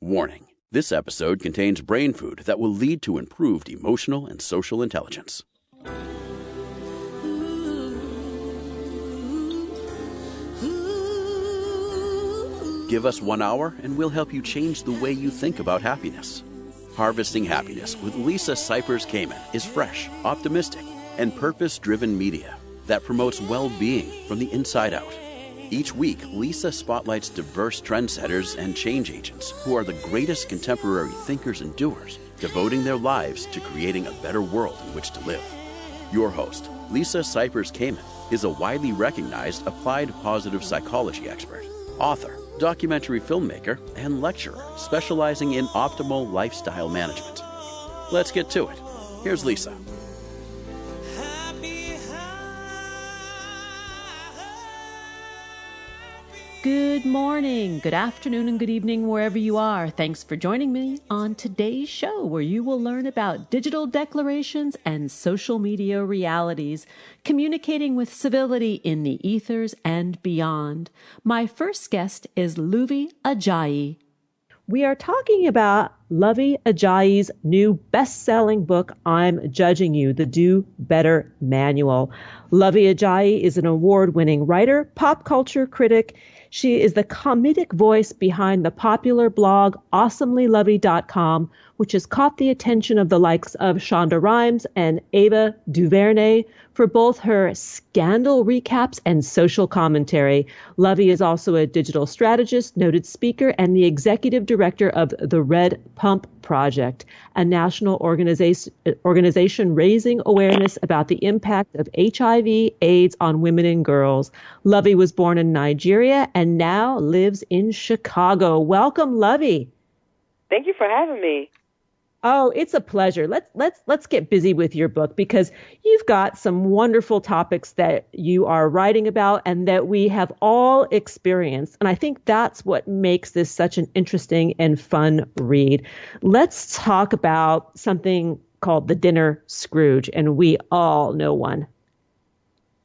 Warning: this episode contains brain food that will lead to improved emotional and social intelligence. Give us 1 hour and we'll help you change the way you think about happiness. Harvesting Happiness with Lisa Cypers-Kamen is fresh, optimistic, and purpose-driven media that promotes well-being from the inside out. Each week, Lisa spotlights diverse trendsetters and change agents who are the greatest contemporary thinkers and doers, devoting their lives to creating a better world in which to live. Your host, Lisa Cypers-Kamen, is a widely recognized applied positive psychology expert, author, documentary filmmaker, and lecturer specializing in optimal lifestyle management. Let's get to it. Here's Lisa. Good morning, good afternoon, and good evening wherever you are. Thanks for joining me on today's show, where you will learn about digital declarations and social media realities, communicating with civility in the ethers and beyond. My first guest is Luvvie Ajayi. We are talking about Luvvie Ajayi's new best-selling book, I'm Judging You, The Do Better Manual. Luvvie Ajayi is an award-winning writer, pop culture critic. She is the comedic voice behind the popular blog AwesomelyLuvvie.com, which has caught the attention of the likes of Shonda Rhimes and Ava DuVernay for both her scandal recaps and social commentary. Luvvie is also a digital strategist, noted speaker, and the executive director of the Red Pump Project, a national organization raising awareness about the impact of HIV/AIDS on women and girls. Luvvie was born in Nigeria and now lives in Chicago. Welcome, Luvvie. Thank you for having me. Oh, it's a pleasure. Let's get busy with your book, because you've got some wonderful topics that you are writing about and that we have all experienced. And I think that's what makes this such an interesting and fun read. Let's talk about something called the dinner Scrooge, and we all know one.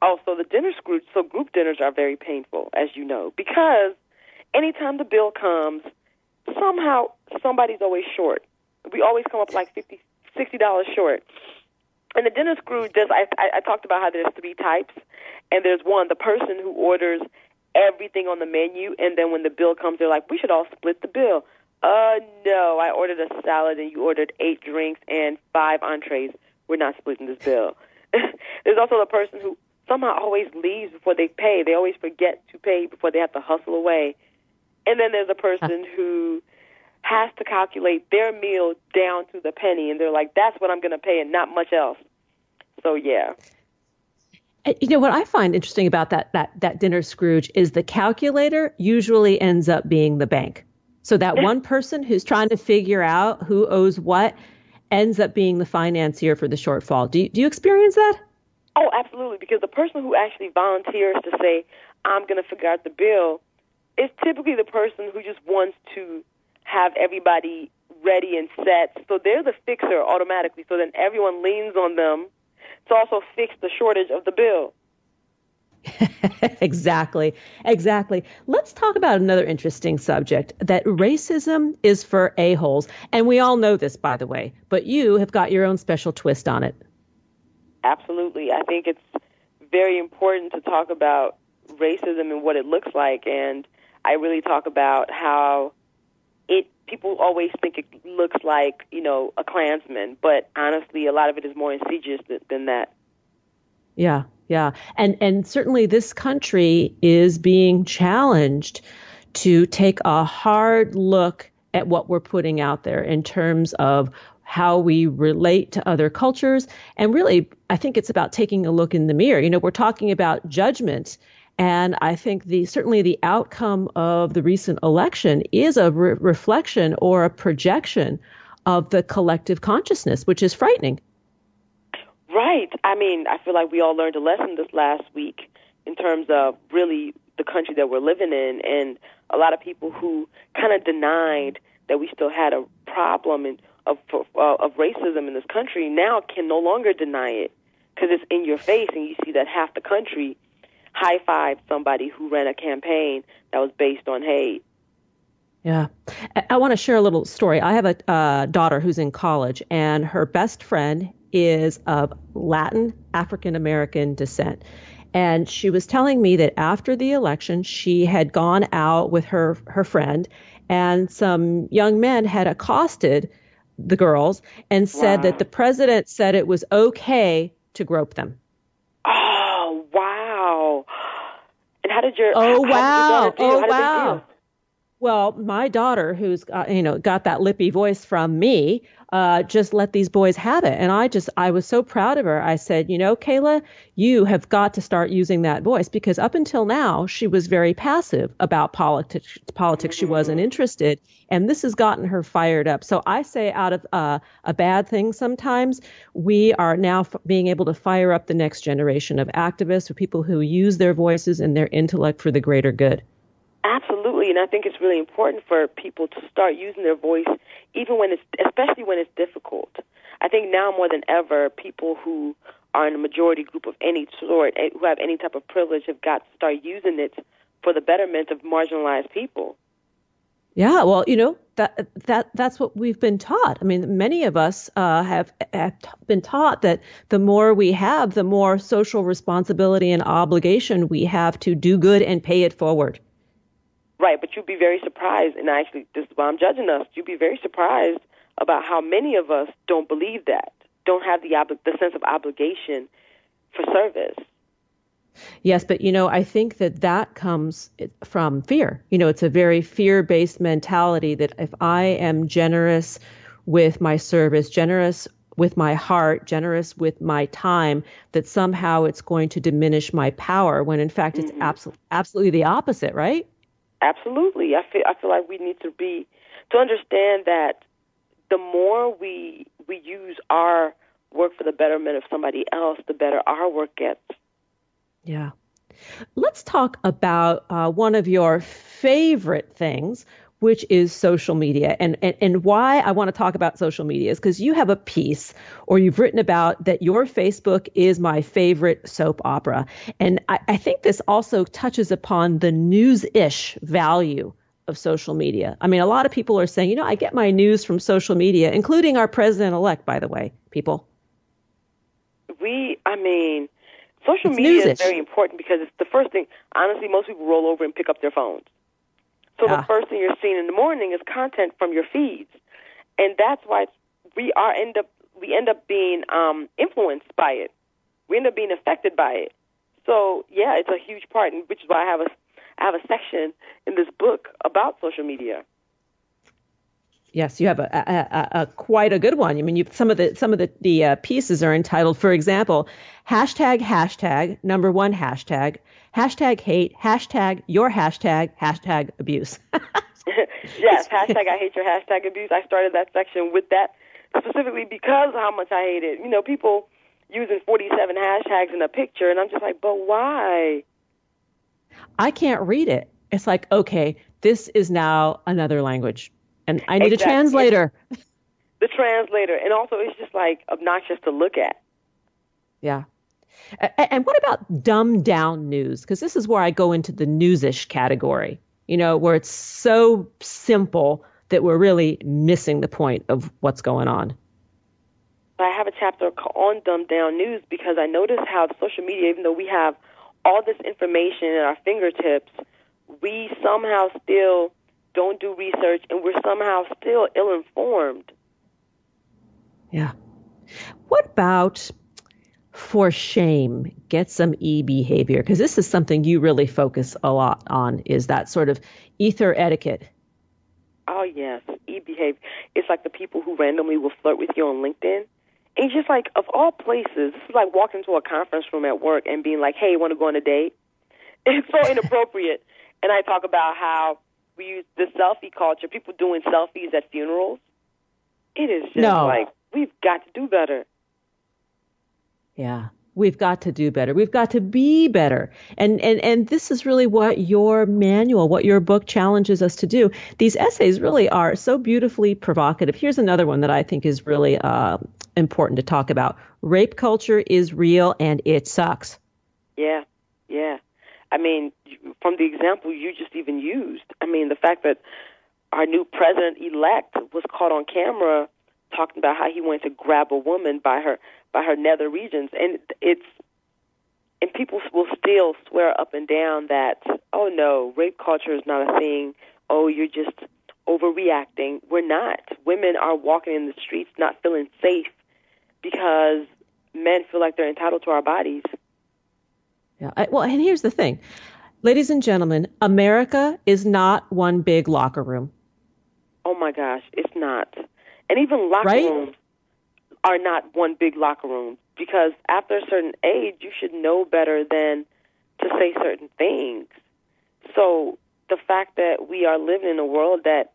Oh, so the dinner Scrooge, so group dinners are very painful, as you know, because anytime the bill comes, somehow somebody's always short. We always come up like $60 short. And the dinner Scrooge, I talked about how there's 3 types, and there's one, the person who orders everything on the menu, and then when the bill comes, they're like, we should all split the bill. No, I ordered a salad, and you ordered 8 drinks and 5 entrees. We're not splitting this bill. There's also the person who somehow always leaves before they pay. They always forget to pay before they have to hustle away. And then there's a person who has to calculate their meal down to the penny, and they're like, that's what I'm going to pay and not much else. So, yeah. You know, what I find interesting about that dinner Scrooge is the calculator usually ends up being the bank. So that one person who's trying to figure out who owes what ends up being the financier for the shortfall. Do you experience that? Oh, absolutely, because the person who actually volunteers to say, I'm going to figure out the bill, is typically the person who just wants to have everybody ready and set. So they're the fixer automatically. So then everyone leans on them to also fix the shortage of the bill. Exactly. Let's talk about another interesting subject, that racism is for a-holes. And we all know this, by the way, but you have got your own special twist on it. Absolutely. I think it's very important to talk about racism and what it looks like. And I really talk about how people always think it looks like, a Klansman, but honestly, a lot of it is more insidious than that. Yeah. And certainly this country is being challenged to take a hard look at what we're putting out there in terms of how we relate to other cultures. And really, I think it's about taking a look in the mirror. We're talking about judgment. And I think certainly the outcome of the recent election is a reflection or a projection of the collective consciousness, which is frightening. Right. I mean, I feel like we all learned a lesson this last week in terms of really the country that we're living in, and a lot of people who kind of denied that we still had a problem of racism in this country now can no longer deny it, because it's in your face, and you see that half the country high-fived somebody who ran a campaign that was based on hate. Yeah. I want to share a little story. I have a daughter who's in college, and her best friend is of Latin African American descent. And she was telling me that after the election, she had gone out with her friend, and some young men had accosted the girls and said that the Wow. president said it was okay to grope them. Oh, wow. And Oh, how did your daughter wow. deal? Oh, How did they wow. deal? Well, my daughter, who's got that lippy voice from me, just let these boys have it, and I was so proud of her. I said, Kayla, you have got to start using that voice because up until now she was very passive about politics. Politics, she wasn't Mm-hmm. interested, and this has gotten her fired up. So I say, out of a bad thing, sometimes we are now being able to fire up the next generation of activists, or people who use their voices and their intellect for the greater good. Absolutely, and I think it's really important for people to start using their voice, especially when it's difficult. I think now more than ever, people who are in a majority group of any sort, who have any type of privilege, have got to start using it for the betterment of marginalized people. Yeah, well, that's what we've been taught. I mean, many of us have been taught that the more we have, the more social responsibility and obligation we have to do good and pay it forward. Right, but you'd be very surprised, and actually, this is why I'm judging us. You'd be very surprised about how many of us don't believe that, don't have the sense of obligation for service. Yes, but I think that comes from fear. It's a very fear-based mentality that if I am generous with my service, generous with my heart, generous with my time, that somehow it's going to diminish my power, when in fact it's absolutely the opposite, right? Absolutely. I feel like we need to understand that the more we use our work for the betterment of somebody else, the better our work gets. Yeah. Let's talk about one of your favorite things, which is social media. And why I want to talk about social media is because you have a piece, or you've written about that your Facebook is my favorite soap opera. And I think this also touches upon the news-ish value of social media. I mean, a lot of people are saying, I get my news from social media, including our president-elect, by the way, people. Social It's media is news-ish. very important because it's the first thing. Honestly, most people roll over and pick up their phones. So the first thing you're seeing in the morning is content from your feeds, and that's why we end up being influenced by it. We end up being affected by it. So yeah, it's a huge part, and which is why I have a section in this book about social media. Yes, you have a quite a good one. I mean, some of the pieces are entitled, for example, ###, #1 hashtag, #hate, #your hashtag, #abuse. Yes, I hate your #abuse. I started that section with that specifically because of how much I hate it. People using 47 hashtags in a picture, and I'm just like, but why? I can't read it. It's like, okay, this is now another language. And I need a translator. The translator. And also, it's just like obnoxious to look at. Yeah. And what about dumbed down news? Because this is where I go into the newsish category, where it's so simple that we're really missing the point of what's going on. I have a chapter on dumbed down news because I notice how the social media, even though we have all this information at our fingertips, we somehow still don't do research, and we're somehow still ill-informed. Yeah. What about for shame, get some e-behavior? Because this is something you really focus a lot on, is that sort of ether etiquette. Oh, yes, e-behavior. It's like the people who randomly will flirt with you on LinkedIn. And just like, of all places, this is like walking into a conference room at work and being like, hey, you want to go on a date? It's so inappropriate. And I talk about how we use the selfie culture, people doing selfies at funerals. It is just like, we've got to do better. Yeah, we've got to do better. We've got to be better. And this is really what your manual, what your book challenges us to do. These essays really are so beautifully provocative. Here's another one that I think is really important to talk about. Rape culture is real and it sucks. Yeah. I mean, from the example you just even used, I mean, the fact that our new president-elect was caught on camera talking about how he wanted to grab a woman by her nether regions, and people will still swear up and down that, oh no, rape culture is not a thing. Oh, you're just overreacting. We're not. Women are walking in the streets not feeling safe because men feel like they're entitled to our bodies. Yeah. And here's the thing. Ladies and gentlemen, America is not one big locker room. Oh my gosh, it's not. And even locker rooms are not one big locker room, because after a certain age, you should know better than to say certain things. So the fact that we are living in a world that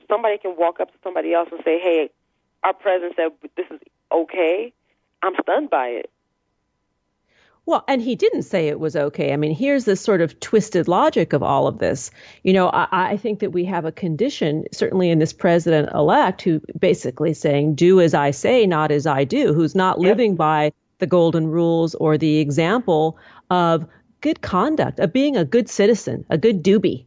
somebody can walk up to somebody else and say, hey, our president said this is okay, I'm stunned by it. Well, and he didn't say it was okay. I mean, here's this sort of twisted logic of all of this. You know, I think that we have a condition, certainly in this president-elect, who basically saying, do as I say, not as I do, who's not living by the golden rules or the example of good conduct, of being a good citizen, a good doobie.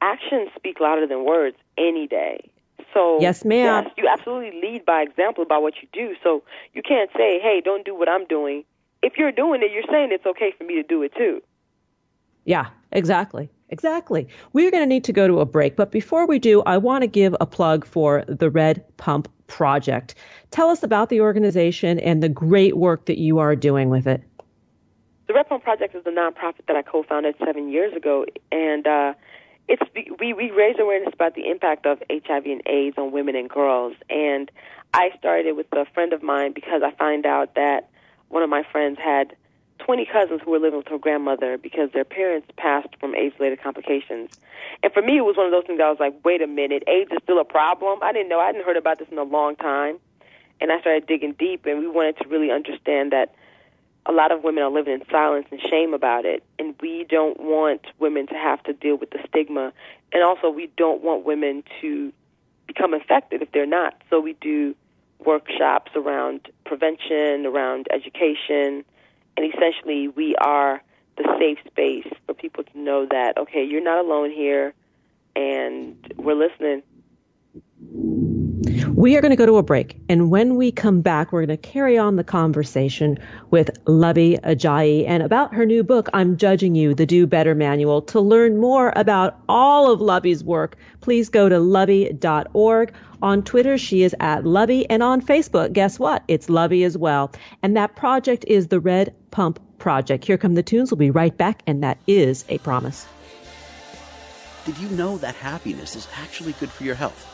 Actions speak louder than words any day. So yes, ma'am. Yes, you absolutely lead by example about what you do. So you can't say, hey, don't do what I'm doing. If you're doing it, you're saying it's okay for me to do it too. Yeah, exactly. Exactly. We're going to need to go to a break. But before we do, I want to give a plug for the Red Pump Project. Tell us about the organization and the great work that you are doing with it. The Red Pump Project is a nonprofit that I co-founded 7 years ago, and we raise awareness about the impact of HIV and AIDS on women and girls. And I started with a friend of mine because I find out that one of my friends had 20 cousins who were living with her grandmother because their parents passed from AIDS-related complications. And for me, it was one of those things that I was like, wait a minute, AIDS is still a problem? I didn't know. I hadn't heard about this in a long time. And I started digging deep, and we wanted to really understand that a lot of women are living in silence and shame about it. And we don't want women to have to deal with the stigma. And also, we don't want women to become infected if they're not. So we do workshops around prevention, around education, and essentially we are the safe space for people to know that, okay, you're not alone here, and we're listening. We are going to go to a break, and when we come back, we're going to carry on the conversation with Lovey Ajayi and about her new book, I'm Judging You, the Do Better Manual. To learn more about all of Lovey's work, please go to lovey.org. On Twitter, she is at Lovey, and on Facebook, guess what? It's Lovey as well. And that project is the Red Pump Project. Here come the tunes. We'll be right back, and that is a promise. Did you know that happiness is actually good for your health?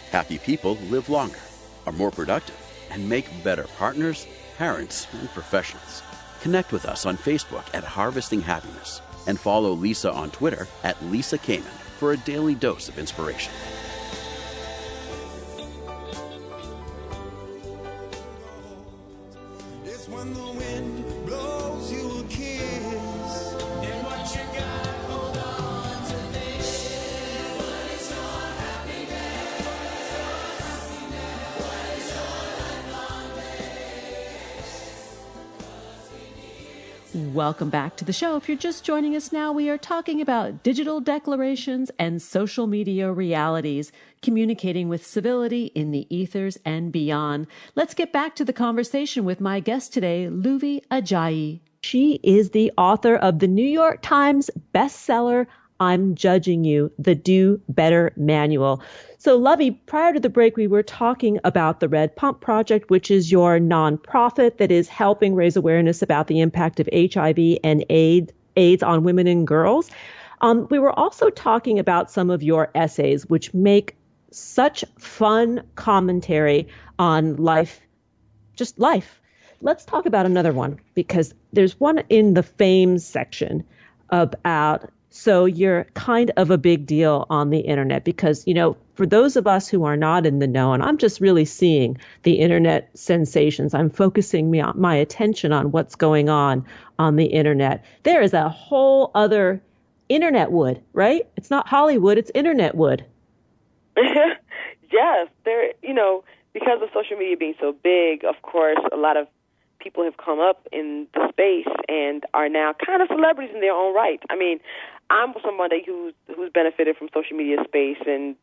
Happy people live longer, are more productive, and make better partners, parents, and professionals. Connect with us on Facebook at Harvesting Happiness and follow Lisa on Twitter at Lisa Kamen for a daily dose of inspiration. It's when the wind blows you a kiss, and what you got, hold on to this. What is your happiness? What is your lifelong day? Welcome back to the show. If you're just joining us now, we are talking about digital declarations and social media realities, communicating with civility in the ethers and beyond. Let's get back to the conversation with my guest today, Lovey Ajayi. She is the author of the New York Times bestseller, I'm Judging You, the Do Better Manual. So, Lovey, prior to the break, we were talking about the Red Pump Project, which is your nonprofit that is helping raise awareness about the impact of HIV and AIDS on women and girls. We were also talking about some of your essays, which make such fun commentary on life, just life. Let's talk about another one, because there's one in the fame section about, so you're kind of a big deal on the internet because, you know, for those of us who are not in the know, and I'm just really seeing the internet sensations, I'm focusing my attention on what's going on the internet. There is a whole other internet wood, right? It's not Hollywood, it's internet wood. Yes, there. You know, because of social media being so big, of course, a lot of people have come up in the space and are now kind of celebrities in their own right. I mean, I'm somebody who's benefited from social media space, and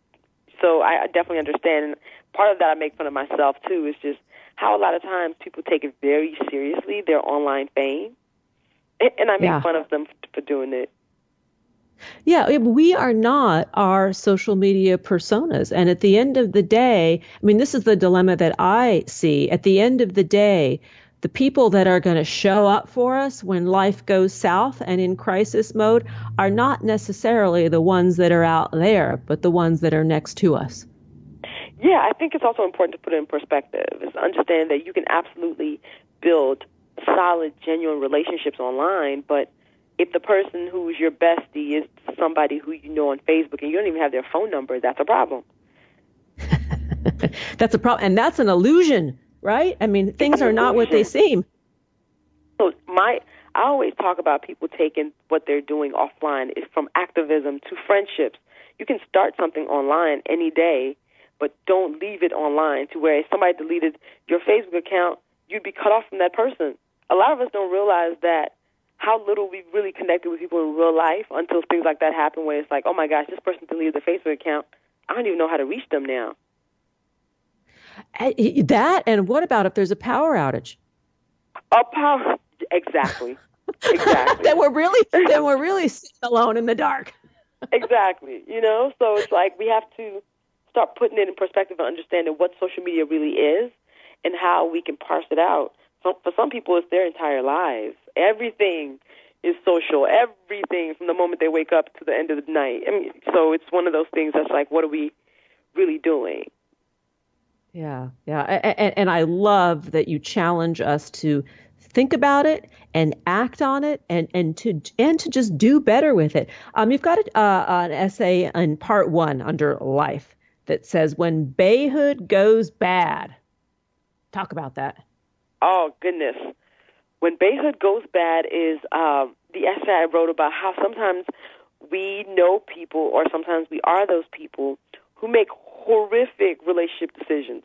So I definitely understand. And part of that I make fun of myself, too, is just how a lot of times people take it very seriously, their online fame. And I make fun of them for doing it. Yeah, we are not our social media personas. And at the end of the day, I mean, this is the dilemma that I see. At the end of the day, the people that are going to show up for us when life goes south and in crisis mode are not necessarily the ones that are out there, but the ones that are next to us. Yeah, I think it's also important to put it in perspective. Is understand that you can absolutely build solid, genuine relationships online, but if the person who's your bestie is somebody who you know on Facebook and you don't even have their phone number, that's a problem. That's a problem. And that's an illusion, right? I mean, things are not what they seem. So I always talk about people taking what they're doing offline is from activism to friendships. You can start something online any day, but don't leave it online to where if somebody deleted your Facebook account, you'd be cut off from that person. A lot of us don't realize that how little we've really connected with people in real life until things like that happen where it's like, oh, my gosh, this person deleted their Facebook account. I don't even know how to reach them now. That, and what about if there's a power outage? Exactly. Exactly. then we're really sitting alone in the dark. Exactly. So it's like we have to start putting it in perspective and understanding what social media really is and how we can parse it out. So for some people, it's their entire lives. Everything is social. Everything from the moment they wake up to the end of the night. I mean, so it's one of those things that's like, what are we really doing? Yeah. And I love that you challenge us to think about it and act on it and to just do better with it. You've got an essay in part 1 under life that says when bayhood goes bad. Talk about that. Oh, goodness. When bayhood goes bad is the essay I wrote about how sometimes we know people or sometimes we are those people who make horrific relationship decisions.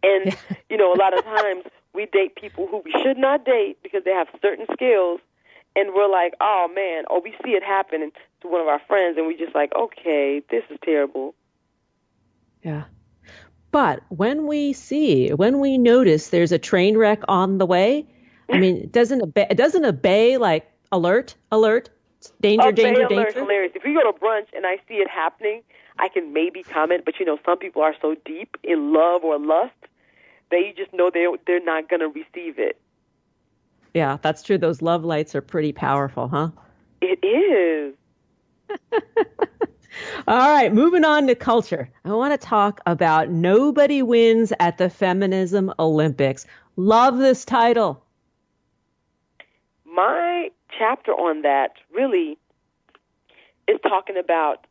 And, a lot of times we date people who we should not date because they have certain skills, and we're like, oh, man, or we see it happen to one of our friends, and we just like, okay, this is terrible. Yeah. But when we notice there's a train wreck on the way, I mean, doesn't a bay like alert, danger, danger, danger? Hilarious. If we go to brunch and I see it happening, I can maybe comment, but some people are so deep in love or lust, they just know they're not going to receive it. Yeah, that's true. Those love lights are pretty powerful, huh? It is. All right, moving on to culture. I want to talk about Nobody Wins at the Feminism Olympics. Love this title. My chapter on that really is talking about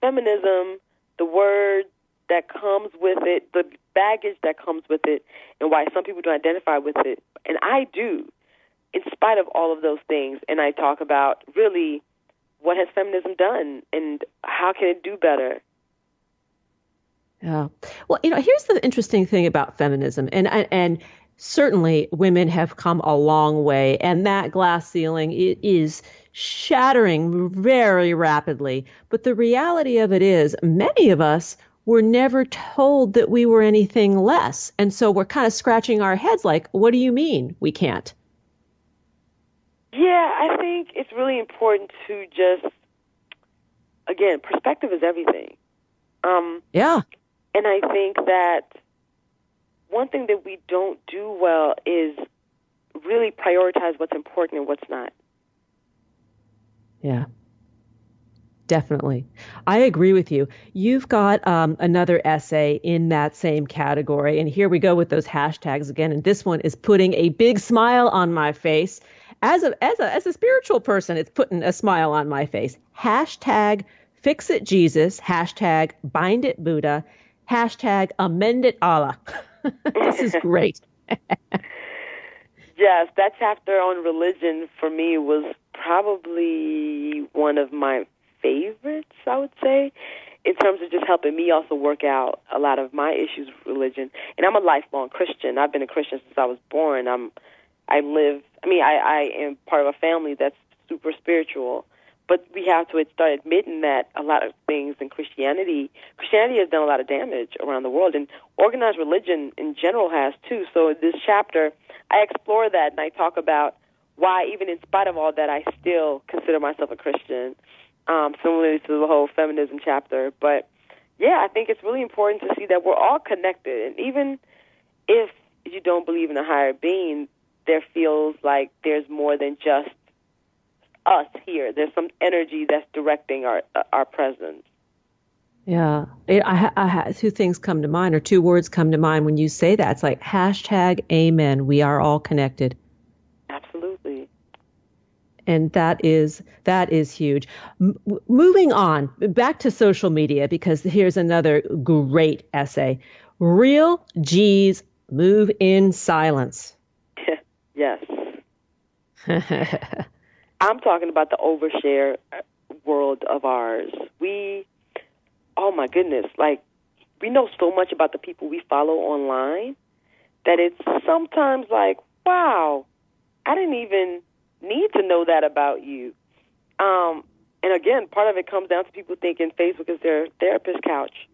feminism, the word that comes with it, the baggage that comes with it, and why some people don't identify with it. And I do, in spite of all of those things. And I talk about really what has feminism done and how can it do better. Yeah. Well, here's the interesting thing about feminism, and certainly women have come a long way, and that glass ceiling is shattering very rapidly. But the reality of it is many of us were never told that we were anything less. And so we're kind of scratching our heads like, what do you mean we can't? Yeah, I think it's really important to just, again, perspective is everything. Yeah. And I think that one thing that we don't do well is really prioritize what's important and what's not. Yeah. Definitely. I agree with you. You've got another essay in that same category. And here we go with those hashtags again. And this one is putting a big smile on my face. As a spiritual person, it's putting a smile on my face. Hashtag fix it Jesus. Hashtag bind it Buddha. Hashtag amend it Allah. This is great. Yes, that chapter on religion for me was probably one of my favorites, I would say, in terms of just helping me also work out a lot of my issues with religion. And I'm a lifelong Christian. I've been a Christian since I was born. I am part of a family that's super spiritual. But we have to start admitting that a lot of things in Christianity has done a lot of damage around the world, and organized religion in general has too. So in this chapter, I explore that, and I talk about why, even in spite of all that, I still consider myself a Christian, similarly to the whole feminism chapter. But, yeah, I think it's really important to see that we're all connected, and even if you don't believe in a higher being, there feels like there's more than just us here. There's some energy that's directing our presence. Yeah. Two things come to mind, or two words come to mind when you say that. It's like #Amen. We are all connected. Absolutely. And that is huge. Moving on, back to social media, because here's another great essay. Real G's move in silence. Yes. I'm talking about the overshare world of ours. Oh my goodness, like, we know so much about the people we follow online that it's sometimes like, wow, I didn't even need to know that about you. And again, part of it comes down to people thinking Facebook is their therapist couch.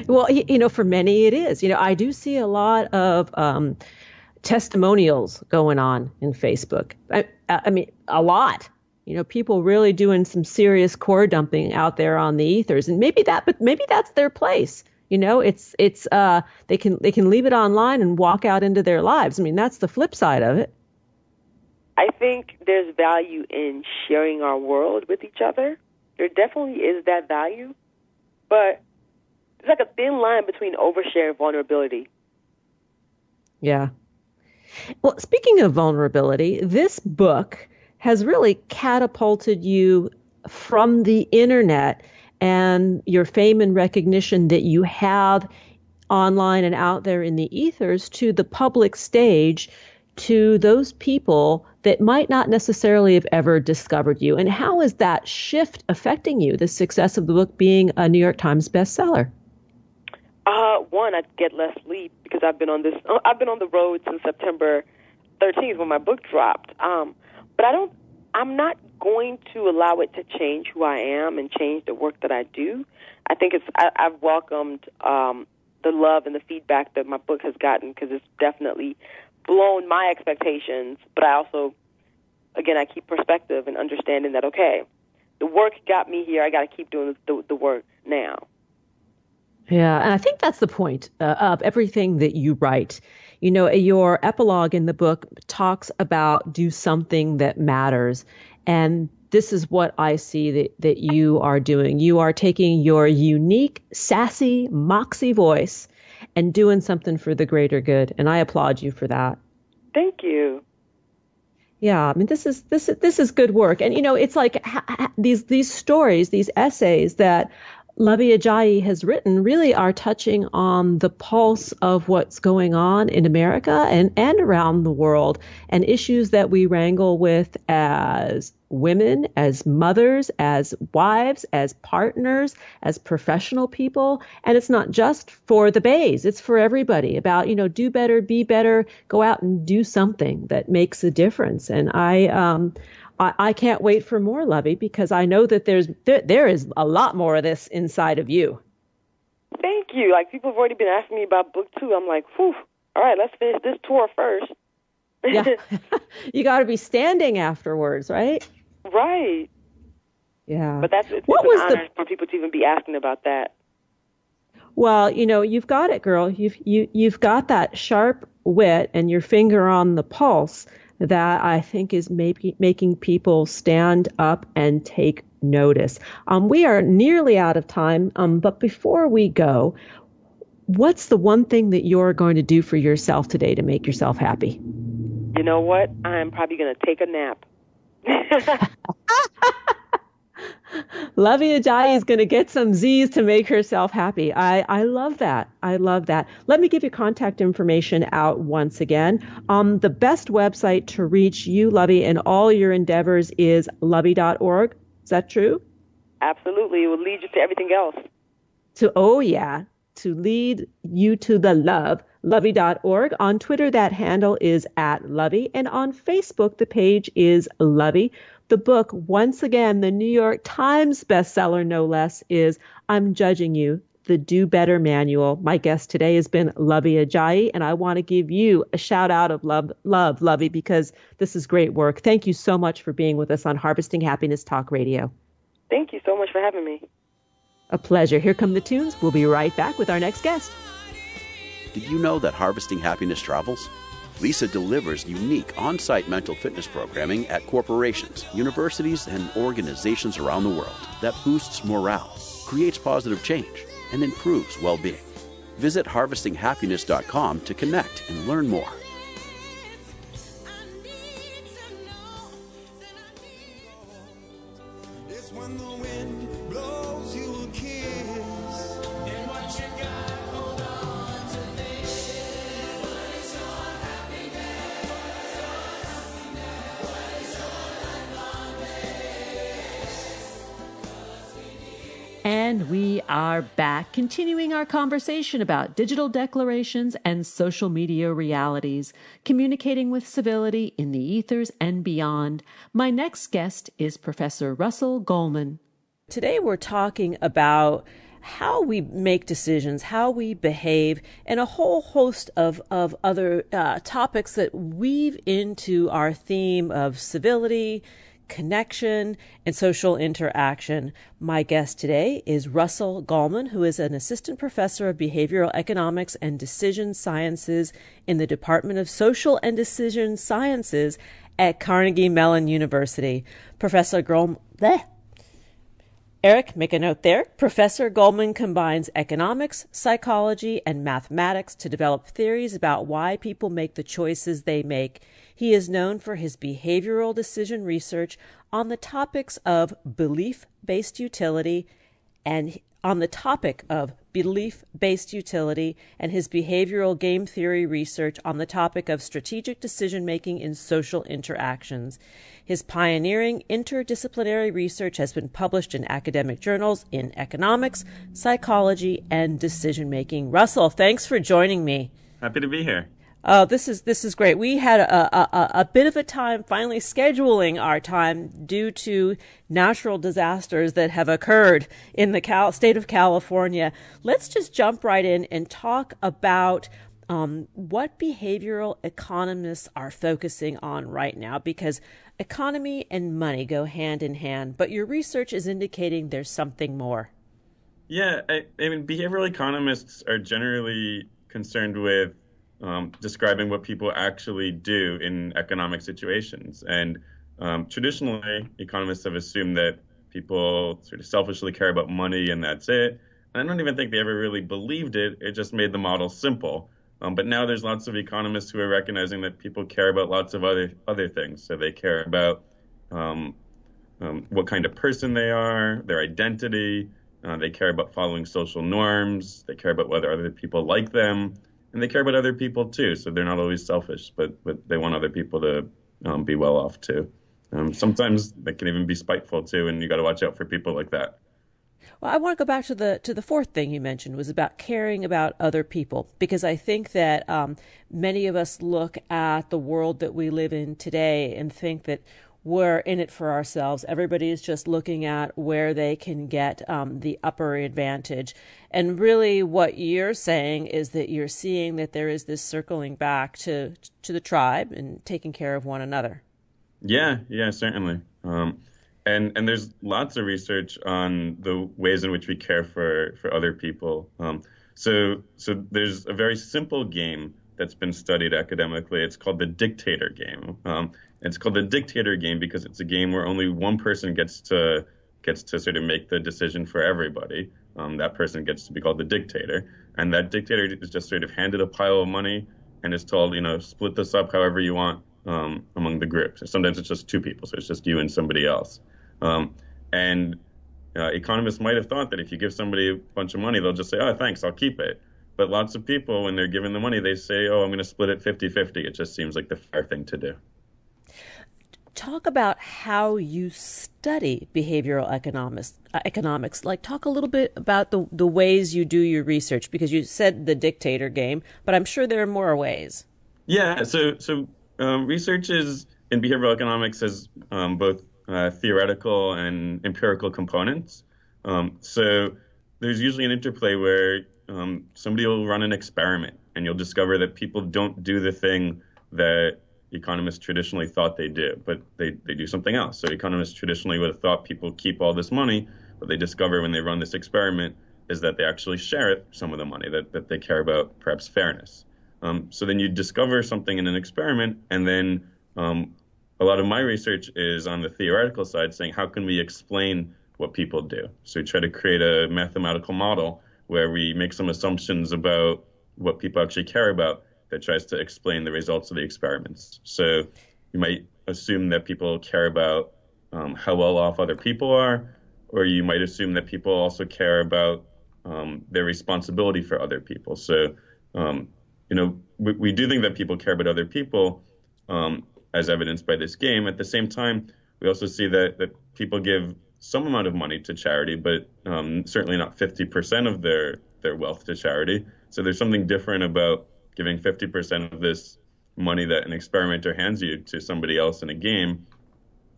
Well, for many it is. I do see a lot of testimonials going on in Facebook. I mean, a lot. People really doing some serious core dumping out there on the ethers, and maybe that's their place. It's they can leave it online and walk out into their lives. I mean, that's the flip side of it. I think there's value in sharing our world with each other. There definitely is that value, but it's like a thin line between overshare and vulnerability. Yeah. Well, speaking of vulnerability, this book has really catapulted you from the internet and your fame and recognition that you have online and out there in the ethers to the public stage, to those people that might not necessarily have ever discovered you. And how is that shift affecting you, the success of the book being a New York Times bestseller? One, I get less sleep because I've been on the road since September 13th when my book dropped. But I'm not going to allow it to change who I am and change the work that I do. I think I've welcomed the love and the feedback that my book has gotten, because it's definitely blown my expectations. But I also, again, I keep perspective and understanding that, okay, the work got me here. I got to keep doing the work now. Yeah, and I think that's the point of everything that you write. Your epilogue in the book talks about do something that matters. And this is what I see that you are doing. You are taking your unique, sassy, moxie voice and doing something for the greater good. And I applaud you for that. Thank you. Yeah, I mean, this is good work. And, it's like these stories, these essays that Lovey Ajayi has written really are touching on the pulse of what's going on in America and around the world, and issues that we wrangle with as women, as mothers, as wives, as partners, as professional people. And it's not just for the bays, it's for everybody about, do better, be better, go out and do something that makes a difference. And I can't wait for more, Lovey, because I know that there is a lot more of this inside of you. Thank you. Like, people have already been asking me about book 2. I'm like, whew, all right, let's finish this tour first. Yeah. You got to be standing afterwards, right? Right. Yeah. But it's an honor for people to even be asking about that. Well, you've got it, girl. You've got that sharp wit and your finger on the pulse that I think is maybe making people stand up and take notice. We are nearly out of time, but before we go, what's the one thing that you're going to do for yourself today to make yourself happy? You know what? I'm probably going to take a nap. Lovey Ajayi is going to get some Z's to make herself happy. I love that. I love that. Let me give you contact information out once again. The best website to reach you, Lovey, and all your endeavors is lovey.org. Is that true? Absolutely. It will lead you to everything else. Oh, yeah. to lead you to the love, lovey.org. On Twitter, that handle is @Lovey. And on Facebook, the page is Lovey. The book, once again, the New York Times bestseller, no less, is I'm Judging You, the Do Better Manual. My guest today has been Lovey Ajayi, and I want to give you a shout out of love, Lovey, because this is great work. Thank you so much for being with us on Harvesting Happiness Talk Radio. Thank you so much for having me. A pleasure. Here come the tunes. We'll be right back with our next guest. Did you know that Harvesting Happiness travels? Lisa delivers unique on-site mental fitness programming at corporations, universities, and organizations around the world that boosts morale, creates positive change, and improves well-being. Visit harvestinghappiness.com to connect and learn more. It's when the wind blows you a kiss. And what you got, hold on to this. What is your happiness? What is your lifelong bliss? And we are back, continuing our conversation about digital declarations and social media realities, communicating with civility in the ethers and beyond. My next guest is Professor Russell Goldman. Today we're talking about how we make decisions, how we behave, and a whole host of other topics that weave into our theme of civility, connection, and social interaction. My guest today is Russell Goldman, who is an assistant professor of behavioral economics and decision sciences in the Department of Social and Decision Sciences at Carnegie Mellon University. Professor Goldman, Eric, make a note there. Professor Goldman combines economics, psychology, and mathematics to develop theories about why people make the choices they make. He is known for his behavioral decision research on the topics of belief-based utility and his behavioral game theory research on the topic of strategic decision-making in social interactions. His pioneering interdisciplinary research has been published in academic journals in economics, psychology, and decision-making. Russell, thanks for joining me. Happy to be here. Oh, this is great. We had a bit of a time finally scheduling our time due to natural disasters that have occurred in the state of California. Let's just jump right in and talk about what behavioral economists are focusing on right now, because economy and money go hand in hand, but your research is indicating there's something more. Yeah, I mean, behavioral economists are generally concerned with describing what people actually do in economic situations. And traditionally, economists have assumed that people sort of selfishly care about money and that's it. And I don't even think they ever really believed it. It just made the model simple. But now there's lots of economists who are recognizing that people care about lots of other things. So they care about what kind of person they are, their identity. They care about following social norms. They care about whether other people like them. And they care about other people, too. So they're not always selfish, but they want other people to be well off, too. Sometimes they can even be spiteful, too, and you got to watch out for people like that. Well, I want to go back to the fourth thing you mentioned, was about caring about other people, because I think that many of us look at the world that we live in today and think that we're in it for ourselves. Everybody is just looking at where they can get the upper advantage. And really what you're saying is that you're seeing that there is this circling back to the tribe and taking care of one another. Yeah, certainly. And there's lots of research on the ways in which we care for other people. So there's a very simple game that's been studied academically. It's called the dictator game. It's called the dictator game because it's a game where only one person gets to sort of make the decision for everybody. That person gets to be called the dictator. And that dictator is just sort of handed a pile of money and is told, split this up however you want among the group. So sometimes it's just two people, so it's just you and somebody else. Economists might have thought that if you give somebody a bunch of money, they'll just say, oh, thanks, I'll keep it. But lots of people, when they're given the money, they say, oh, I'm going to split it 50-50. It just seems like the fair thing to do. talk about how you study behavioral economics. Like, talk a little bit about the ways you do your research, because you said the dictator game, but I'm sure there are more ways. Yeah, research is in behavioral economics has both theoretical and empirical components. So there's usually an interplay where somebody will run an experiment, and you'll discover that people don't do the thing that economists traditionally thought they do, but they do something else. So economists traditionally would have thought people keep all this money. What they discover when they run this experiment is that they actually share some of the money, that they care about perhaps fairness. So then you discover something in an experiment, and then a lot of my research is on the theoretical side, saying how can we explain what people do? So we try to create a mathematical model where we make some assumptions about what people actually care about that tries to explain the results of the experiments. So you might assume that people care about how well off other people are, or you might assume that people also care about their responsibility for other people. So, we do think that people care about other people, as evidenced by this game. At the same time, we also see that people give some amount of money to charity, but certainly not 50% of their wealth to charity. So there's something different about giving 50% of this money that an experimenter hands you to somebody else in a game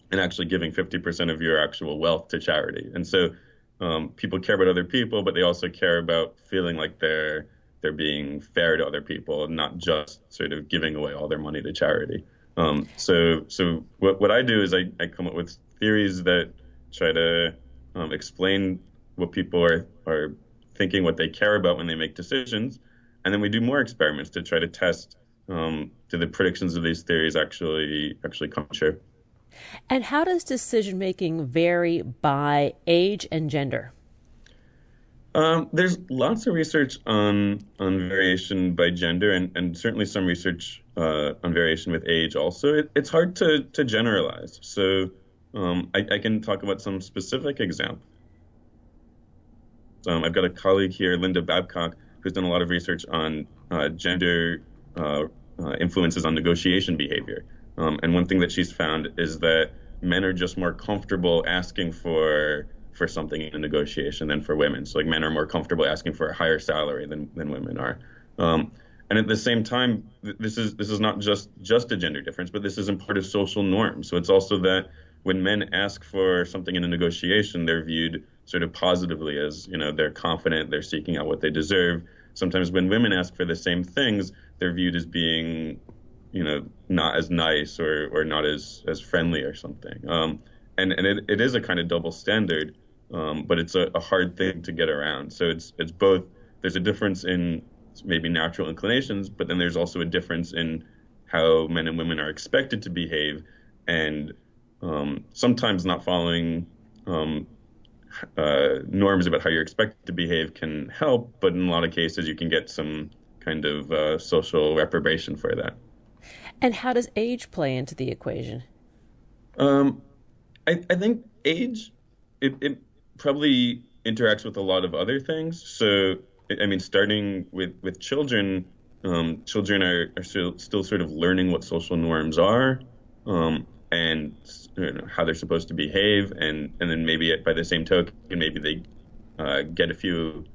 and actually giving 50% of your actual wealth to charity. And so people care about other people, but they also care about feeling like they're being fair to other people and not just sort of giving away all their money to charity. So what I do is I come up with theories that try to explain what people are thinking, what they care about when they make decisions. And then we do more experiments to try to test do the predictions of these theories actually come true. And how does decision making vary by age and gender? There's lots of research on variation by gender, and certainly some research on variation with age also. It's hard to generalize. So I can talk about some specific examples. I've got a colleague here, Linda Babcock, who's done a lot of research on gender influences on negotiation behavior. And one thing that she's found is that men are just more comfortable asking for something in a negotiation than for women. So like men are more comfortable asking for a higher salary than women are. And at the same time, this is not just a gender difference, but this is in part of social norms. So it's also that when men ask for something in a negotiation, they're viewed sort of positively as, they're confident, they're seeking out what they deserve. Sometimes when women ask for the same things, they're viewed as being, not as nice or not as friendly or something. And it is a kind of double standard, but it's a hard thing to get around. So it's both. There's a difference in maybe natural inclinations, but then there's also a difference in how men and women are expected to behave, and sometimes not following norms about how you're expected to behave can help, but in a lot of cases you can get some kind of social reprobation for that. And how does age play into the equation? I think age, it probably interacts with a lot of other things. So, starting with children, children are still sort of learning what social norms are, and how they're supposed to behave, and then maybe by the same token, maybe they get a few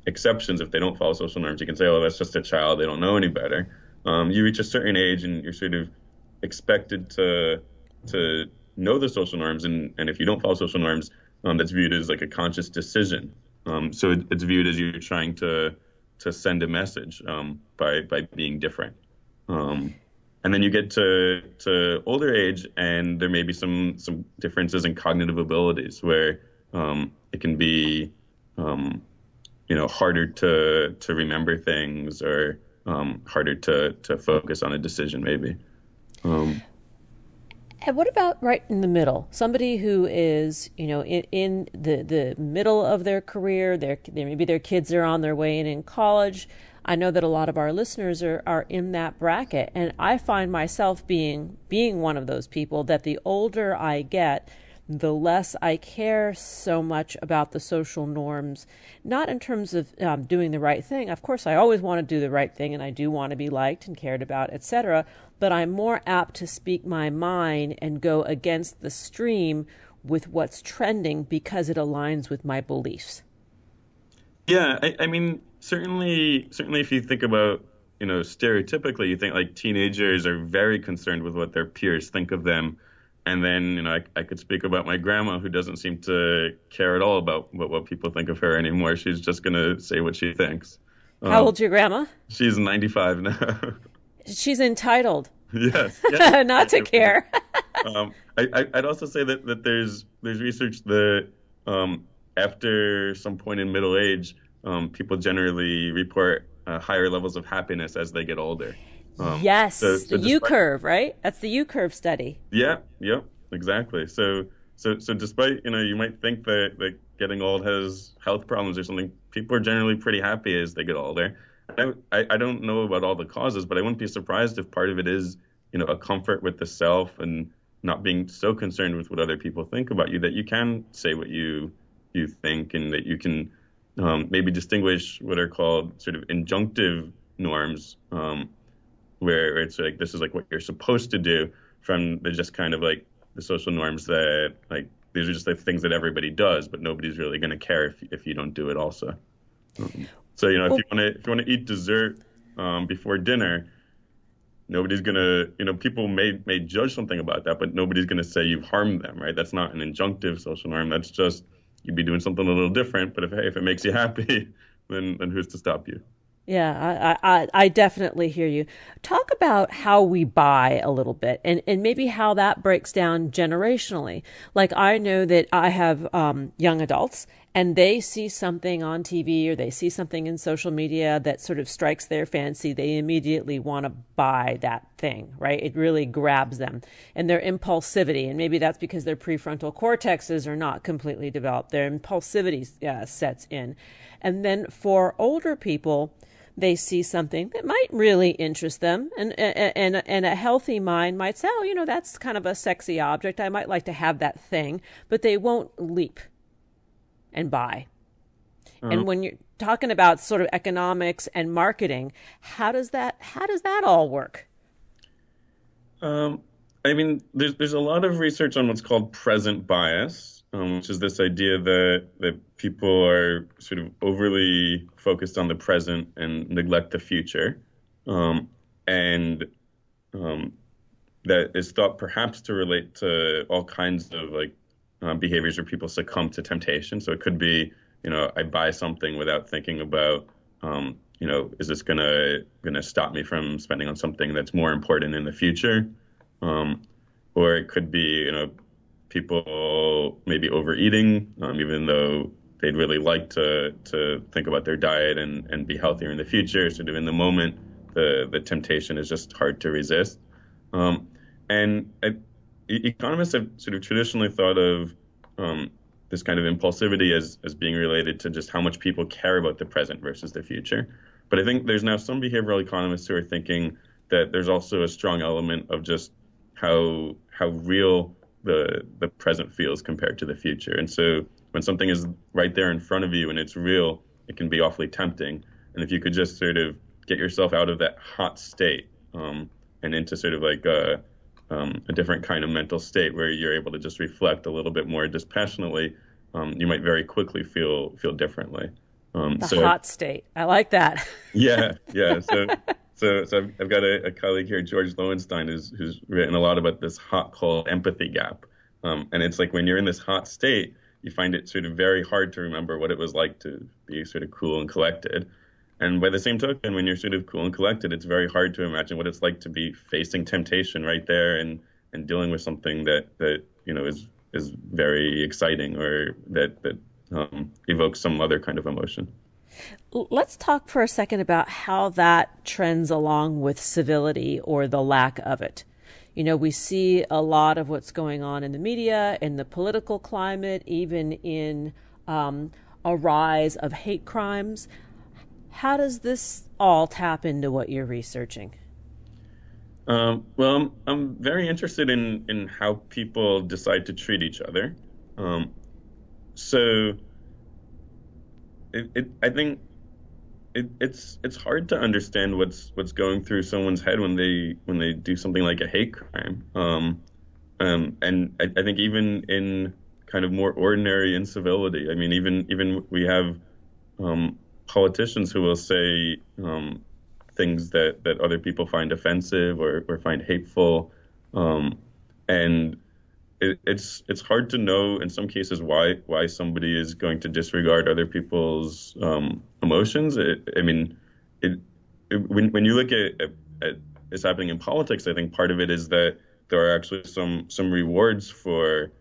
exceptions if they don't follow social norms. You can say, oh, that's just a child, they don't know any better. You reach a certain age and you're sort of expected to know the social norms, and if you don't follow social norms, that's viewed as like a conscious decision. So it's viewed as you're trying to send a message by being different. And then you get to older age, and there may be some differences in cognitive abilities where it can be harder to remember things, or harder to focus on a decision maybe. And what about right in the middle? Somebody who is, in the middle of their career, maybe their kids are on their way in college. I know that a lot of our listeners are in that bracket, and I find myself being one of those people that the older I get, the less I care so much about the social norms, not in terms of doing the right thing. Of course, I always want to do the right thing, and I do want to be liked and cared about, etc. but I'm more apt to speak my mind and go against the stream with what's trending because it aligns with my beliefs. Yeah, I mean, certainly, if you think about, stereotypically, you think like teenagers are very concerned with what their peers think of them, and then, I could speak about my grandma who doesn't seem to care at all about what people think of her anymore. She's just gonna say what she thinks. How old's your grandma? She's 95 now. She's entitled. Yes, Not to care. I'd also say that there's research that after some point in middle age, people generally report higher levels of happiness as they get older. Yes, so the U curve, right? That's the U curve study. Yeah, exactly. So despite, you might think that getting old has health problems or something, people are generally pretty happy as they get older. I don't know about all the causes, but I wouldn't be surprised if part of it is, a comfort with the self and not being so concerned with what other people think about you, that you can say what you think, and that you can maybe distinguish what are called sort of injunctive norms, where it's like this is like what you're supposed to do, from the just kind of like the social norms that like these are just like things that everybody does, but nobody's really going to care if you don't do it also. So if you want to eat dessert before dinner, nobody's gonna, people may judge something about that, but nobody's gonna say you've harmed them, right? That's not an injunctive social norm. That's just you'd be doing something a little different. But if it makes you happy, then who's to stop you? Yeah, I definitely hear you. Talk about how we buy a little bit, and maybe how that breaks down generationally. Like, I know that I have young adults, and they see something on TV or they see something in social media that sort of strikes their fancy. They immediately want to buy that thing, right? It really grabs them. And their impulsivity, and maybe that's because their prefrontal cortexes are not completely developed. Their impulsivity sets in. And then for older people, they see something that might really interest them, and a healthy mind might say, oh, that's kind of a sexy object. I might like to have that thing, but they won't leap and buy. And when you're talking about sort of economics and marketing, how does that all work? I mean, there's a lot of research on what's called present bias, which is this idea that people are sort of overly focused on the present and neglect the future, and that is thought perhaps to relate to all kinds of behaviors where people succumb to temptation. So it could be, I buy something without thinking about, is this gonna stop me from spending on something that's more important in the future, or it could be, people maybe overeating, even though they'd really like to think about their diet and be healthier in the future. Sort of in the moment, the temptation is just hard to resist. Economists have sort of traditionally thought of this kind of impulsivity as being related to just how much people care about the present versus the future. But I think there's now some behavioral economists who are thinking that there's also a strong element of just how real the present feels compared to the future. And so when something is right there in front of you and it's real, it can be awfully tempting. And if you could just sort of get yourself out of that hot state and into sort of like a different kind of mental state where you're able to just reflect a little bit more dispassionately, you might very quickly feel differently. Hot state. I like that. Yeah. So I've got a colleague here, George Lowenstein, who's written a lot about this hot, cold empathy gap. And it's like when you're in this hot state, you find it sort of very hard to remember what it was like to be sort of cool and collected. And by the same token, when you're sort of cool and collected, it's very hard to imagine what it's like to be facing temptation right there and dealing with something that is very exciting, or that evokes some other kind of emotion. Let's talk for a second about how that trends along with civility, or the lack of it. We see a lot of what's going on in the media, in the political climate, even in a rise of hate crimes. How does this all tap into what you're researching? Well, I'm very interested in how people decide to treat each other. So I think it's hard to understand what's going through someone's head when they do something like a hate crime. And I think even in kind of more ordinary incivility, I mean, even we have politicians who will say things that other people find offensive or find hateful, and it's hard to know in some cases why somebody is going to disregard other people's emotions. When you look at it's happening in politics, I think part of it is that there are actually some rewards for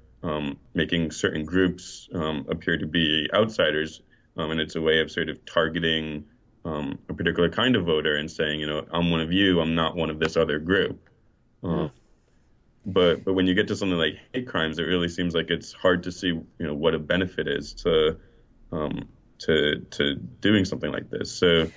making certain groups appear to be outsiders, and it's a way of sort of targeting a particular kind of voter and saying, I'm one of you, I'm not one of this other group. But when you get to something like hate crimes, it really seems like it's hard to see, what a benefit is to doing something like this. So,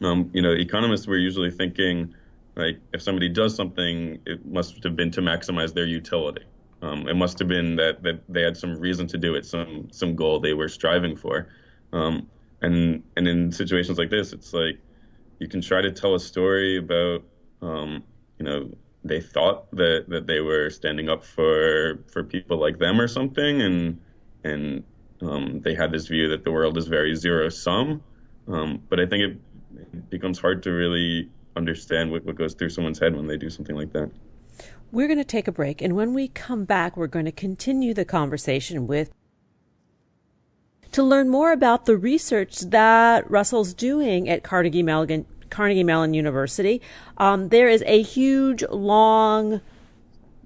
economists were usually thinking, like, if somebody does something, it must have been to maximize their utility. It must have been that they had some reason to do it, some goal they were striving for. And in situations like this, it's like you can try to tell a story about, they thought that they were standing up for people like them or something, and they had this view that the world is very zero sum. But I think it becomes hard to really understand what goes through someone's head when they do something like that. We're going to take a break, and when we come back, we're going to continue the conversation to learn more about the research that Russell's doing at Carnegie Mellon University. There is a huge, long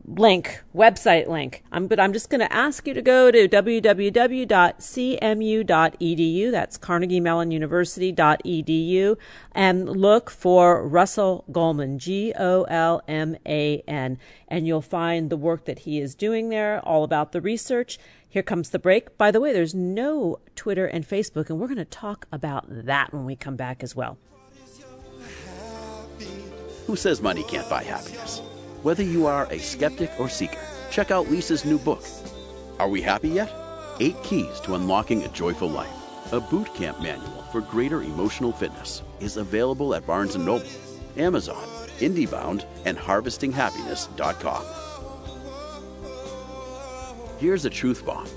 website link. But I'm just going to ask you to go to www.cmu.edu. That's carnegiemellonuniversity.edu, and look for Russell Goldman, Golman, and you'll find the work that he is doing there, all about the research. Here comes the break. By the way, there's no Twitter and Facebook, and we're going to talk about that when we come back as well. Who says money can't buy happiness? Whether you are a skeptic or seeker, check out Lisa's new book. Are we happy yet? 8 Keys to Unlocking a Joyful Life. A boot camp manual for greater emotional fitness is available at Barnes & Noble, Amazon, IndieBound, and HarvestingHappiness.com. Here's a truth bomb.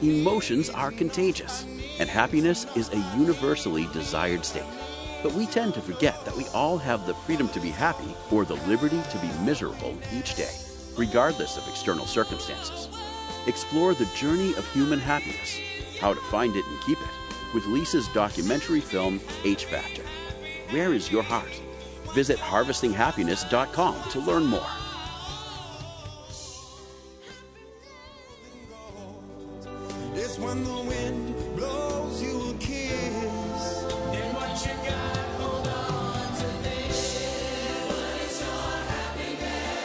Emotions are contagious, and happiness is a universally desired state. But we tend to forget that we all have the freedom to be happy or the liberty to be miserable each day, regardless of external circumstances. Explore the journey of human happiness, how to find it and keep it, with Lisa's documentary film, H Factor. Where is your heart? Visit HarvestingHappiness.com to learn more. It's when the wind blows you a kiss. And what you got, hold on to this. What is your happiness?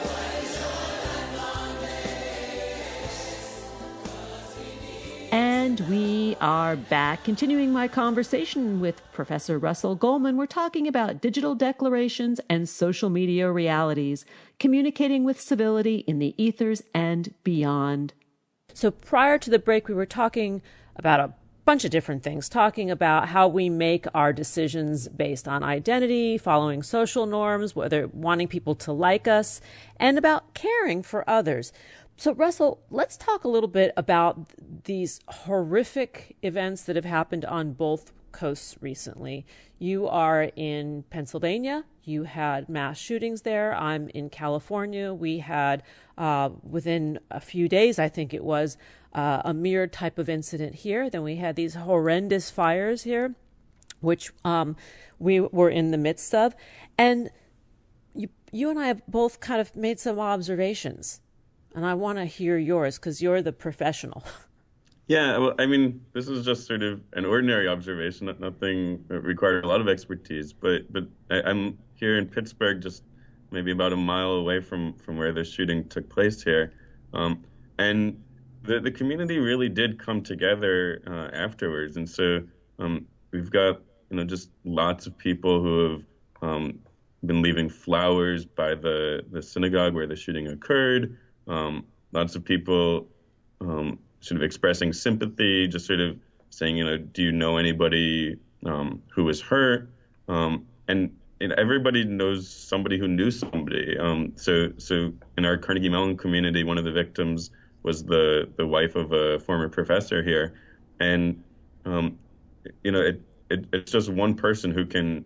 What is your lifelong day? And we are back, continuing my conversation with Professor Russell Goldman. We're talking about digital declarations and social media realities, communicating with civility in the ethers and beyond. So prior to the break, we were talking about a bunch of different things, talking about how we make our decisions based on identity, following social norms, whether wanting people to like us, and about caring for others. So Russell, let's talk a little bit about these horrific events that have happened on both coasts recently. You are in Pennsylvania. You had mass shootings there. I'm in California. We had, within a few days, I think it was, a mirror type of incident here. Then we had these horrendous fires here, which we were in the midst of. And you and I have both kind of made some observations. And I want to hear yours because you're the professional. Yeah, well, I mean, this is just sort of an ordinary observation, nothing required a lot of expertise. But I'm here in Pittsburgh, just maybe about a mile away from where the shooting took place here. And the community really did come together afterwards. And so we've got, just lots of people who have been leaving flowers by the synagogue where the shooting occurred. Lots of people sort of expressing sympathy, just sort of saying, do you know anybody who was hurt? And everybody knows somebody who knew somebody. So in our Carnegie Mellon community, one of the victims was the wife of a former professor here, and it's just one person who can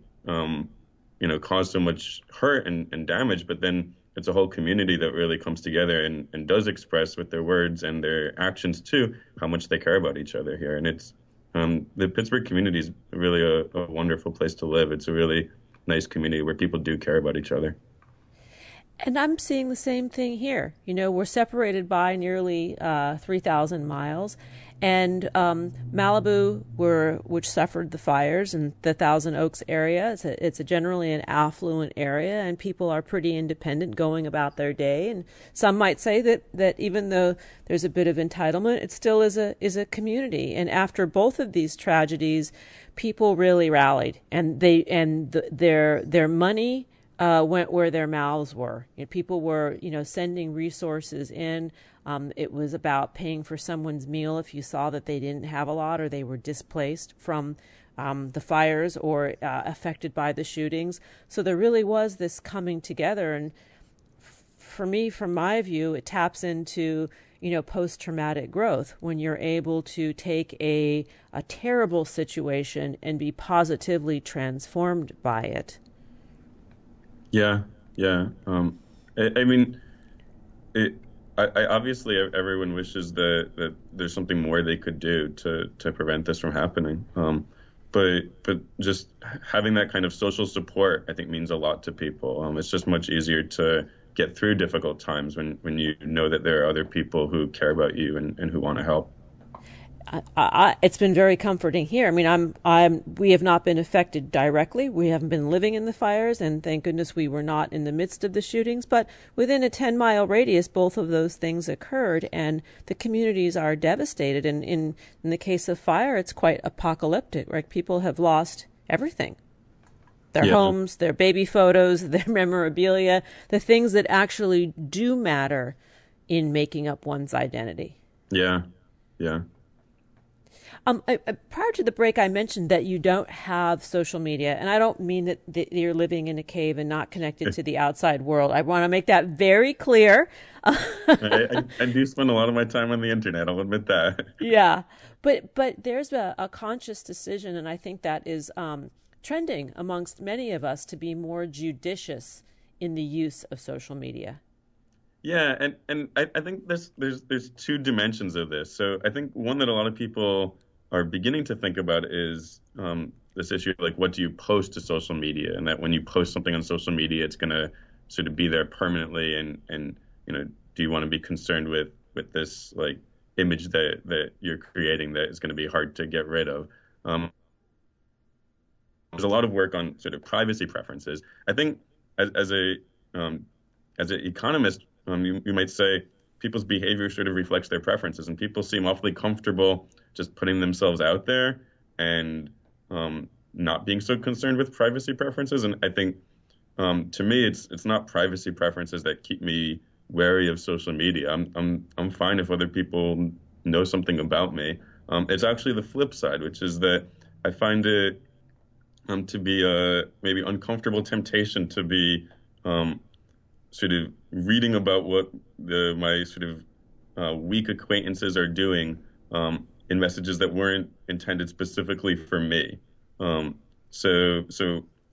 cause so much hurt and damage, but then it's a whole community that really comes together and does express with their words and their actions too how much they care about each other here. And it's the Pittsburgh community is really a wonderful place to live. It's a really nice community where people do care about each other. And I'm seeing the same thing here. We're separated by nearly 3,000 miles. And Malibu, which suffered the fires, and the Thousand Oaks area, it's generally an affluent area, and people are pretty independent going about their day. And some might say that even though there's a bit of entitlement, it still is a community. And after both of these tragedies, people really rallied, and their money went where their mouths were. People were, sending resources in. It was about paying for someone's meal if you saw that they didn't have a lot or they were displaced from the fires or affected by the shootings. So there really was this coming together. And for me, from my view, it taps into, post-traumatic growth when you're able to take a terrible situation and be positively transformed by it. Yeah. I mean, I obviously everyone wishes that there's something more they could do to prevent this from happening. But just having that kind of social support, I think, means a lot to people. It's just much easier to get through difficult times when you know that there are other people who care about you and who want to help. It's been very comforting here. I mean, we have not been affected directly. We haven't been living in the fires, and thank goodness we were not in the midst of the shootings. But within a 10-mile radius, both of those things occurred, and the communities are devastated. And in the case of fire, it's quite apocalyptic. Right? People have lost everything. Their homes, their baby photos, their memorabilia, the things that actually do matter in making up one's identity. Yeah. Prior to the break, I mentioned that you don't have social media, and I don't mean that you're living in a cave and not connected to the outside world. I want to make that very clear. I do spend a lot of my time on the internet, I'll admit that. Yeah, but there's a conscious decision, and I think that is trending amongst many of us to be more judicious in the use of social media. Yeah, and I think there's two dimensions of this. So I think one that a lot of people are beginning to think about is this issue of, like, what do you post to social media, and that when you post something on social media, it's going to sort of be there permanently, and do you want to be concerned with this, like, image that you're creating that is going to be hard to get rid of. There's a lot of work on sort of privacy preferences. I think as an economist, you might say people's behavior sort of reflects their preferences, and people seem awfully comfortable just putting themselves out there and not being so concerned with privacy preferences. And I think to me, it's not privacy preferences that keep me wary of social media. I'm fine if other people know something about me. It's actually the flip side, which is that I find it to be a maybe uncomfortable temptation to be sort of reading about what my sort of weak acquaintances are doing in messages that weren't intended specifically for me. So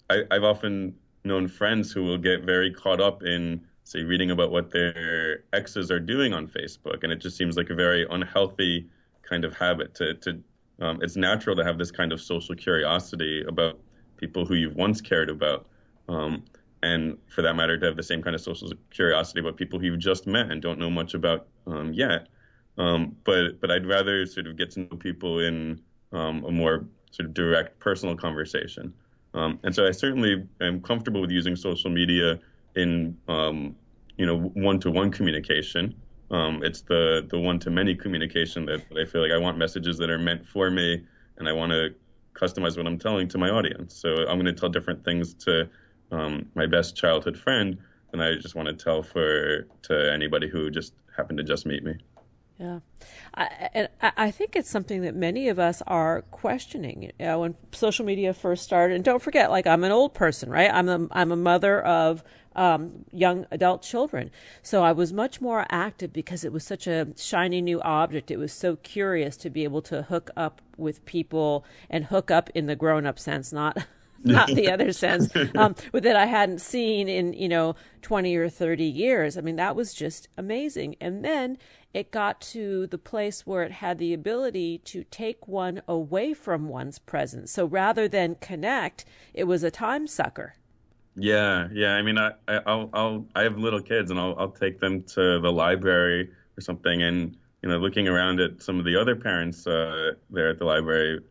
I've often known friends who will get very caught up in, say, reading about what their exes are doing on Facebook, and it just seems like a very unhealthy kind of habit. It's natural to have this kind of social curiosity about people who you've once cared about. And for that matter, to have the same kind of social curiosity about people who you've just met and don't know much about yet. But I'd rather sort of get to know people in a more sort of direct personal conversation. And so I certainly am comfortable with using social media in one-to-one communication. It's the one-to-many communication that I feel like I want messages that are meant for me, and I want to customize what I'm telling to my audience. So I'm going to tell different things to my best childhood friend than I just want to tell to anybody who just happened to just meet me. Yeah. I think it's something that many of us are questioning. When social media first started, and don't forget, like, I'm an old person, right? I'm a mother of young adult children. So I was much more active because it was such a shiny new object. It was so curious to be able to hook up with people, and hook up in the grown-up sense, not the other sense, that I hadn't seen in, 20 or 30 years. I mean, that was just amazing. And then it got to the place where it had the ability to take one away from one's presence. So rather than connect, it was a time sucker. Yeah, yeah. I mean, I have little kids, and I'll take them to the library or something, and looking around at some of the other parents there at the library,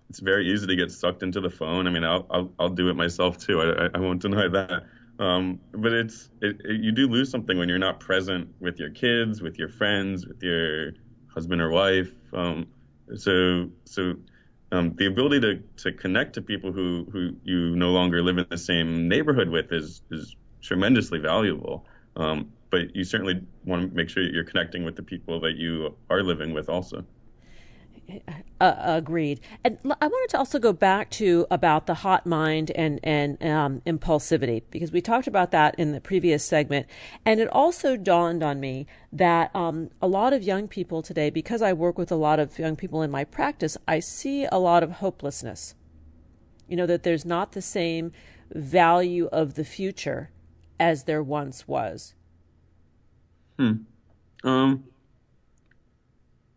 it's very easy to get sucked into the phone. I mean, I'll do it myself too. I won't deny that. But you do lose something when you're not present with your kids, with your friends, with your husband or wife. So the ability to connect to people who you no longer live in the same neighborhood with is tremendously valuable. But you certainly want to make sure that you're connecting with the people that you are living with also. Agreed. And I wanted to also go back to about the hot mind and impulsivity, because we talked about that in the previous segment. And it also dawned on me that a lot of young people today, because I work with a lot of young people in my practice, I see a lot of hopelessness. That there's not the same value of the future as there once was.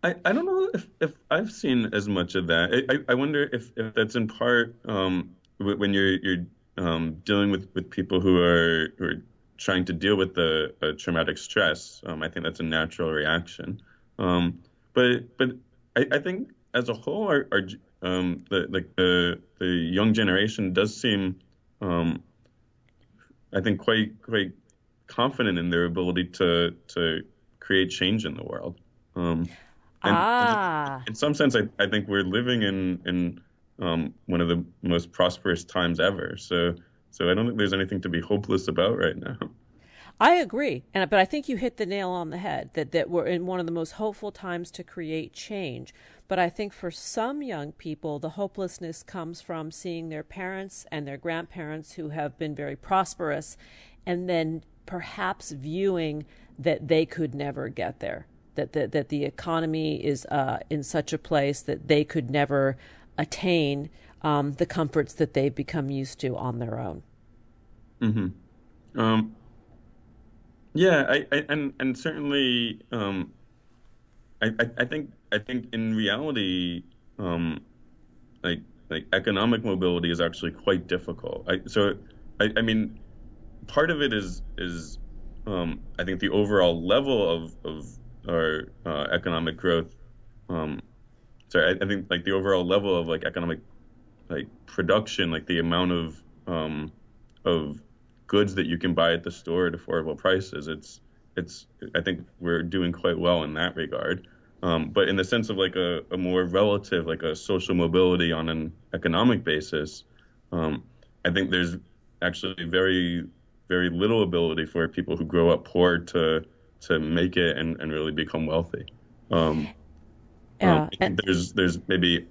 I don't know if I've seen as much of that. I wonder if that's in part when you're dealing with people who are trying to deal with the traumatic stress. I think that's a natural reaction. But I think as a whole, the young generation does seem, I think, quite confident in their ability to create change in the world. In some sense, I think we're living in one of the most prosperous times ever. So I don't think there's anything to be hopeless about right now. I agree, but I think you hit the nail on the head that we're in one of the most hopeful times to create change. But I think for some young people, the hopelessness comes from seeing their parents and their grandparents who have been very prosperous, and then perhaps viewing that they could never get there. That the economy is in such a place that they could never attain the comforts that they've become used to on their own. Mm-hmm. Yeah, and certainly, I think in reality, like economic mobility is actually quite difficult. I mean, part of it is I think the overall level of our economic growth. I think like the overall level of like economic production, like the amount of goods that you can buy at the store at affordable prices. I think we're doing quite well in that regard. But in the sense of like a more relative, like a social mobility on an economic basis, I think there's actually very, very little ability for people who grow up poor to make it and really become wealthy. There's maybe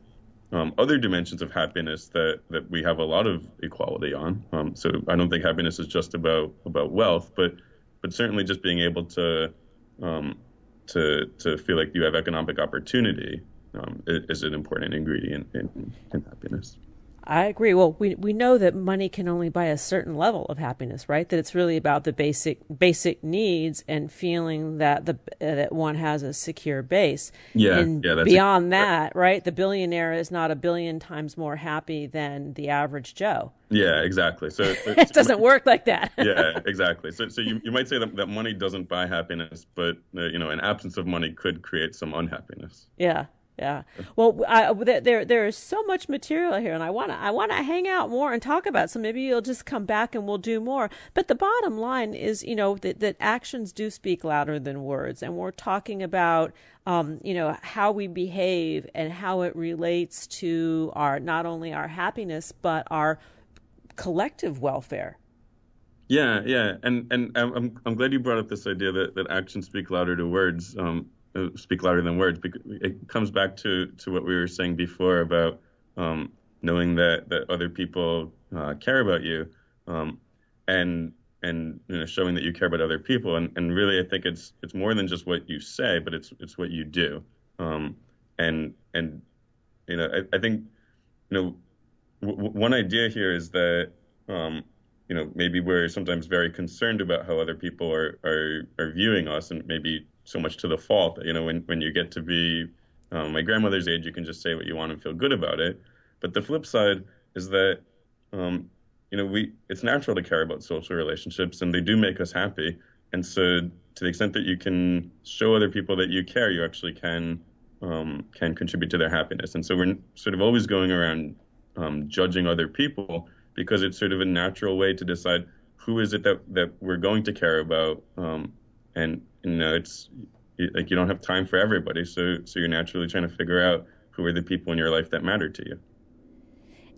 other dimensions of happiness that we have a lot of equality on. So I don't think happiness is just about wealth, but certainly just being able to feel like you have economic opportunity is an important ingredient in happiness. I agree. Well, we know that money can only buy a certain level of happiness, right? That it's really about the basic needs and feeling that that one has a secure base. And that's beyond that, right? The billionaire is not a billion times more happy than the average Joe. Yeah, exactly. So it doesn't work like that. Yeah, exactly. So you might say that money doesn't buy happiness, but an absence of money could create some unhappiness. Yeah. Yeah. Well, there is so much material here, and I want to hang out more and talk about it. So maybe you'll just come back and we'll do more. But the bottom line is, that actions do speak louder than words, and we're talking about, how we behave and how it relates to not only our happiness but our collective welfare. Yeah, and I'm glad you brought up this idea that actions speak louder to words. speak louder than words. It comes back to what we were saying before about knowing that other people care about you, and showing that you care about other people. And really, I think it's more than just what you say, but it's what you do. And I think one idea here is that maybe we're sometimes very concerned about how other people are viewing us, and maybe so much to the fault that, when you get to be my grandmother's age, you can just say what you want and feel good about it. But the flip side is that, it's natural to care about social relationships, and they do make us happy. And so to the extent that you can show other people that you care, you actually can contribute to their happiness. And so we're sort of always going around judging other people, because it's sort of a natural way to decide who is it that we're going to care about. And it's like you don't have time for everybody, so you're naturally trying to figure out who are the people in your life that matter to you.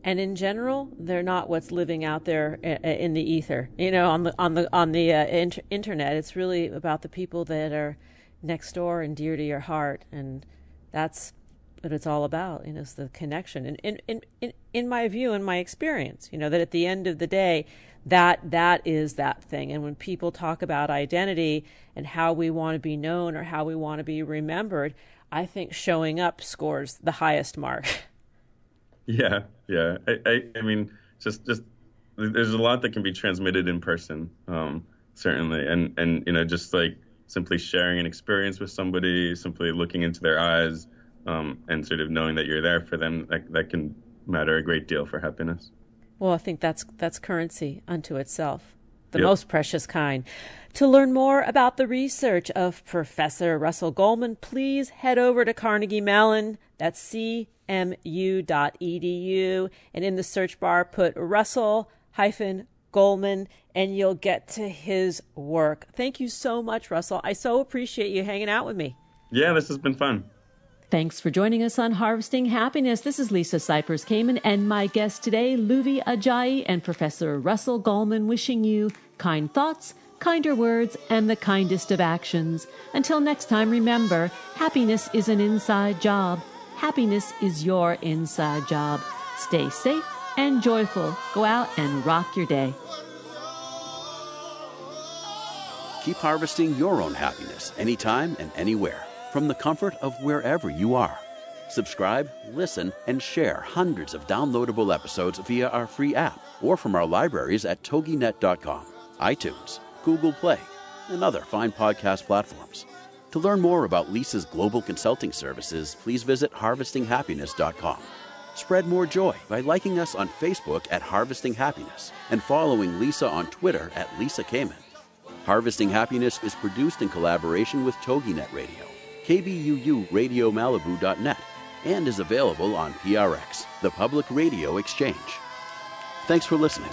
And in general, they're not what's living out there in the ether, on the internet. It's really about the people that are next door and dear to your heart, and that's what it's all about. It's the connection. And in my view, in my experience, that at the end of the day, that is that thing. And when people talk about identity and how we want to be known or how we want to be remembered, I think showing up scores the highest mark. Yeah. I mean, just there's a lot that can be transmitted in person, certainly, and just like simply sharing an experience with somebody, simply looking into their eyes, and sort of knowing that you're there for them, that can matter a great deal for happiness. Well, I think that's currency unto itself, the most precious kind. To learn more about the research of Professor Russell Goldman, please head over to Carnegie Mellon. That's cmu.edu. And in the search bar, put Russell-Goldman, and you'll get to his work. Thank you so much, Russell. I so appreciate you hanging out with me. Yeah, this has been fun. Thanks for joining us on Harvesting Happiness. This is Lisa Cypers-Kamen, and my guest today, Luvi Ajayi and Professor Russell Goldman, wishing you kind thoughts, kinder words, and the kindest of actions. Until next time, remember, happiness is an inside job. Happiness is your inside job. Stay safe and joyful. Go out and rock your day. Keep harvesting your own happiness anytime and anywhere, from the comfort of wherever you are. Subscribe, listen, and share hundreds of downloadable episodes via our free app or from our libraries at toginet.com, iTunes, Google Play, and other fine podcast platforms. To learn more about Lisa's global consulting services, please visit harvestinghappiness.com. Spread more joy by liking us on Facebook at Harvesting Happiness and following Lisa on Twitter at Lisa Kamen. Harvesting Happiness is produced in collaboration with TogiNet Radio, KBUU Radio Malibu.net, and is available on PRX, the Public Radio Exchange. Thanks for listening.